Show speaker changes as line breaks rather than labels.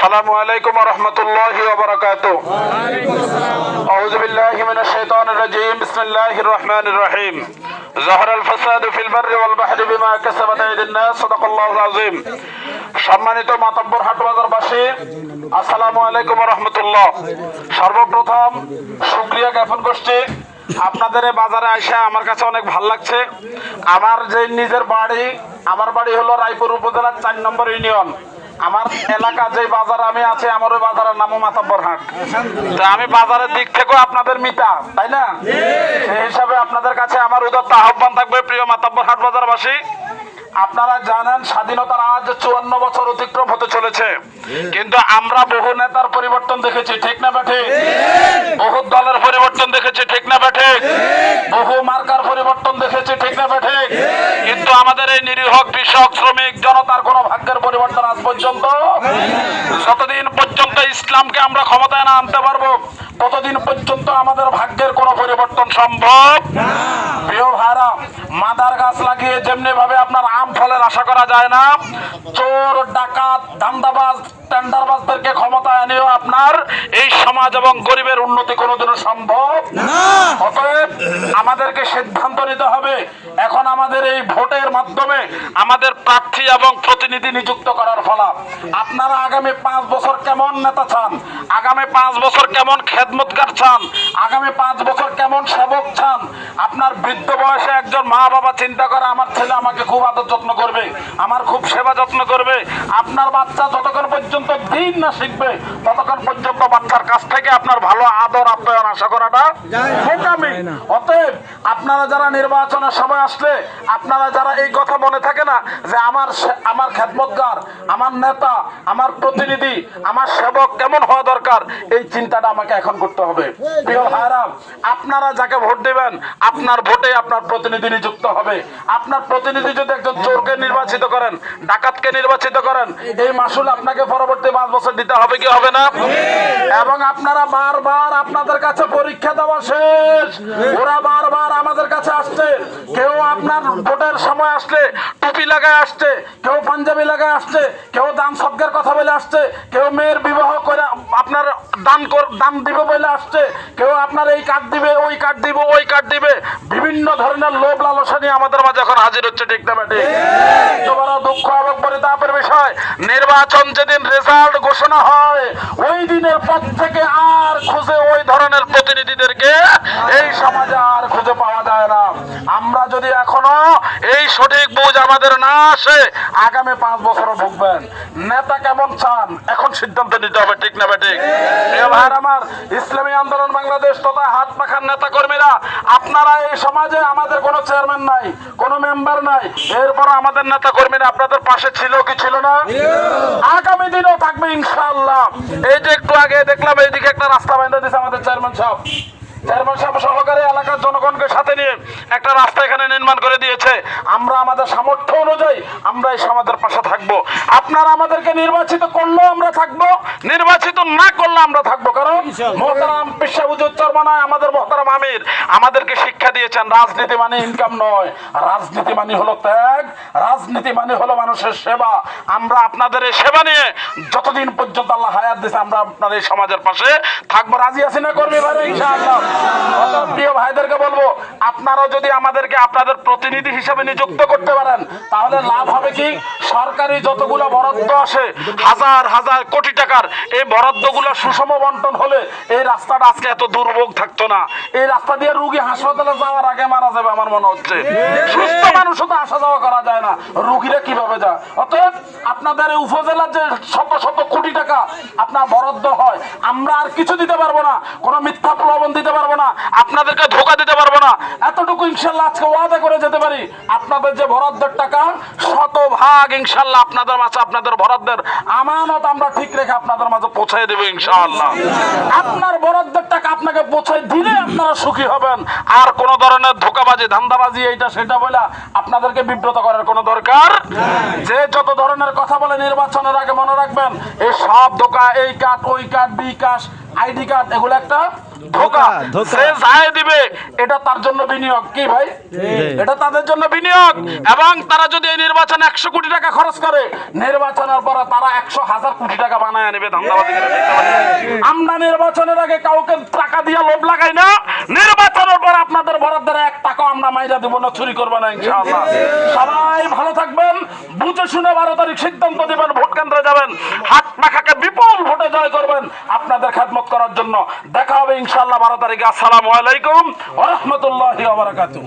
আসসালামু আলাইকুম ওয়া রাহমাতুল্লাহি ওয়া বারাকাতুহু। আউযু বিল্লাহি মিনাশ শাইতানির রাজীম। বিসমিল্লাহির রহমানির রহিম। যাহারাল ফাসাদু ফিল বাররি ওয়াল বাহরি বিমা কাসাবাত আইদিন নাস। সাদাকাল্লাহুল আযীম। সম্মানিত মাতব্বর হাটবাজারবাসী, আসসালামু আলাইকুম ওয়া রাহমাতুল্লাহ। সর্বপ্রথম শুকরিয়া জ্ঞাপন করছি আপনাদের এই বাজারে আইসা আমার কাছে অনেক ভালো লাগছে। আমার যে নিজের বাড়ি, আমার বাড়ি হলো রায়পুর উপজেলার ৪ নম্বর ইউনিয়ন। আমার এলাকা যে বাজার আমি আছি, আমার ওই বাজারের নামও মাতাব্বর হাট। তো আমি বাজারের দিক থেকেও আপনাদের মিতা, তাই না? সেই হিসাবে আপনাদের কাছে আমার উদাত্ত আহ্বান থাকবে, প্রিয় মাতাব্বর হাট বাজারবাসী, আপনারা জানেন স্বাধীনতার আজ ৫৪ বছর অতিক্রম হতে চলেছে, কিন্তু আমরা বহু নেতার পরিবর্তন দেখেছি, ঠিক না বেঠে? বহু দলের পরিবর্তন দেখেছি, ঠিক না বেঠে? বহু মার্কার পরিবর্তন দেখেছি, ঠিক না বেঠে? কিন্তু আমাদের এই নিরীহ কৃষক শ্রমিক জনতার কোন ভাগ্যের পরিবর্তন আজ পর্যন্ত, যতদিন পর্যন্ত ইসলামকে আমরা ক্ষমতায় না আনতে পারবো ততদিন পর্যন্ত আমাদের ভাগ্যের কোন পরিবর্তন সম্ভব না। প্রিয় ভাইরা, মাদার গাছ লাগিয়ে যেমনি ভাবে আপনার আম ফলের আশা করা যায় না, চোর ডাকাত ধান্দাবাজ টেন্ডারবাজদেরকে ক্ষমতায় এনেও আপনার এই সমাজ এবং গরিবের উন্নতি কোনোদিনও সম্ভব না। অতএব আমাদেরকে সিদ্ধান্ত নিতে হবে, এখন আমাদের এই ভোটের মাধ্যমে আমাদের প্রার্থী এবং প্রতিনিধি নিযুক্ত করার ফলে আপনারা আগামী 5 বছর কেমন নেতা চান, আগামী 5 বছর কেমন খেদমতগার চান, আগামী 5 বছর কেমন সেবক চান। আপনার বৃদ্ধ বয়সে একজন মা বাবা চিন্তা করে আমার ছেলে আমাকে খুব আদর যত্ন করবে, আমার খুব সেবা যত্ন করবে। আপনার বাচ্চা যতক্ষণ পর্যন্ত দিন না শিখবে ততক্ষণ পর্যন্ত বাচ্চার কাছ থেকে আপনার ভালো আদর আপ্যায়ন আশা করাটা বোকামি। অতএব আপনারা যারা নির্বাচনের সময় আসলে আপনারা যারা এই কথা মনে থাকে না যে আমার খেদমতগার, আমার নেতা, আমার প্রতিনিধি, আমার সেবক কেমন হওয়া দরকার, এই চিন্তাটা আমাকে এখন করতে হবে। প্রিয় ভাইরা, আপনারা যাকে ভোট দিবেন আপনার ভোটে আপনার প্রতিনিধি নিযুক্ত হবে। আপনার প্রতিনিধি যদি একজন চোরকে নির্বাচিত করেন, ডাকাতকে নির্বাচিত করেন, এই মাসুল আপনাকে পরবর্তী 5 বছর দিতে হবে কি হবে না? এবং আপনারা বারবার আপনাদের কাছে পরীক্ষা দেওয়া শেষ, ওরা বারবার আমাদের কাছে আসছে। কেউ আপনার ভোটের সময় আসলে টুপি লাগায় আসছে, কেউ পাঞ্জাবি লাগায় আসছে, কেউ দান সদ্গার কথা বলে আসছে, কেউ মেয়ের বিবাহ করে আপনার দান দিবে বলে আসছে, কেউ আপনার এই কার্ড দিবে, ওই কার্ড দিব, ওই কার্ড দিবে, বিভিন্ন ধরনের লোভ লালসা নিয়ে আমাদের মাঝে এখন হাজির হচ্ছে, ঠিক না বেটে? বড় দুঃখ এবং পরিতাপের বিষয়, নির্বাচন যেদিন রেজাল্ট ঘোষণা হয় ওই দিনের পর থেকে আর খুঁজে ওই ধরনের প্রতিনিধিদেরকে এই সমাজে আর খুঁজে পাওয়া যায় না। আমরা যদি এখনো এই সঠিক বুঝ আমাদের না আসে, আগামী 5 বছরও ভুগবেন। নেতা কেমন চান এখন সিদ্ধান্ত নিতে হবে, ঠিক না বেঠিক? আমার ইসলামী আন্দোলন বাংলাদেশ তথা হাত পাখার নেতা কর্মীরা, আপনারা এই সমাজে আমাদের কোনো চেয়ারম্যান নাই, কোনো মেম্বার নাই, এরপর আমাদের নেতা কর্মীরা আপনাদের পাশে ছিল কি ছিল না? আগামী দিনও থাকবে ইনশাআল্লাহ। এই যে একটু আগে দেখলাম এইদিকে একটা রাস্তা বাঁধা দিয়েছে আমাদের চেয়ারম্যান সাহেব, সহকারে এলাকার জনগণকে সাথে নিয়ে একটা রাস্তা এখানে নির্মাণ করে দিয়েছে। আমরা আমাদের সামর্থ্য অনুযায়ী আমরা এই সমাজের পাশে থাকবো। আপনারা আমাদেরকে নির্বাচিত করলেও আমরা থাকবো, নির্বাচিত না করলে আমরা থাকবো। কারণ মোহতারাম পেশা উচ্চারমানায় আমাদের মোহতারাম আমির আমাদেরকে শিক্ষা দিয়েছেন, রাজনীতি মানে ইনকাম নয়, রাজনীতি মানে হলো ত্যাগ, রাজনীতি মানে হলো মানুষের সেবা। আমরা আপনাদের এই সেবা নিয়ে যতদিন পর্যন্ত আল্লাহ হায়াত দিয়েছে আমরা আপনার এই সমাজের পাশে থাকবো। রাজি আছি না কর্মী ভাই? ইনশাআল্লাহ। প্রিয় ভাইদেরকে বলবো, আপনারা যদি আমাদেরকে আপনাদের প্রতিনিধি হিসেবে নিযুক্ত করতে পারেন তাহলে লাভ হবে কি, সরকারি যতগুলো বরাদ্দ আসে হাজার হাজার কোটি টাকার, এই বরাদ্দগুলো সুষম বন্টন হলে এই রাস্তাটা আজকে এত দুর্ভোগ থাকতো না। এই রাস্তা দিয়ে রুগী হাসপাতালে যাওয়ার আগে মারা যাবে আমার মনে হচ্ছে। সুস্থ মানুষও তো আসা যাওয়া করা যায় না, রুগীরা কিভাবে যায়? অতএব আপনাদের এই উপজেলার যে শত শত কোটি টাকা আপনার বরাদ্দ হয়, আমরা আর কিছু দিতে পারবো না, কোনো মিথ্যা প্রলোভন দিতে পারবো না, আপনাদেরকে ধোকা দিতে পারবো না। এতটুকু ইনশাল্লাহ আজকে ওয়াদা করে যেতে পারি, আপনাদের যে বরাদ্দের টাকা 100% ইনশাল্লাহ আপনাদের মাঝে আপনাদের বরাদ্দের আমানত আমরা ঠিক রেখে আপনাদের মাঝে পৌঁছায় দেবো ইনশাআল্লাহ। আপনার বরাদ্দের টাকা আপনাকে পৌঁছায় দিলে আপনারা সুখী হবেন। আর কোন ধরনের ধোকাবাজি ধান্দাবাজি এইটা সেটা বলে আপনাদেরকে বিব্রত করার কোনো দরকার যে যত ধরনের কথা বলে নির্বাচনের আগে মনে রাখবেন এই সব ধোঁকা, এই কার্ড, ওই কার্ড, বিকাশ, আইডি কার্ড, এগুলো একটা ধোঁকা। সে যাই দিবে এটা তার জন্য বিনিয়োগ। কি ভাই? এটা তাদের জন্য বিনিয়োগ। এবং তারা যদি এই নির্বাচনে 100 কোটি টাকা খরচ করে, নির্বাচনের পরে তারা 100,000 কোটি টাকা বানায় নেবে ধান্দাবাজি করে। আমরা নির্বাচনের আগে কাউকে টাকা দিয়ে লোভ লাগাই না, নির্বাচনের পর আপনাদের বরাদ্দের 1 টাকা আমরা মাইরা দেব না, চুরি করবো না ইনশাআল্লাহ। সবাই ভালো থাকবেন, বুঝে শুনে 12 তারিখ সিদ্ধান্ত দিবেন, ভোট কেন্দ্রে যাবেন, হাত পাখাকে বিপুল ভোটে জয় করবেন আপনাদের খেদমত করার জন্য। দেখা হবে ইনশাআল্লাহ 12 তারিখে। আসসালামু আলাইকুম ওয়া রাহমাতুল্লাহি ওয়া বারাকাতুহু।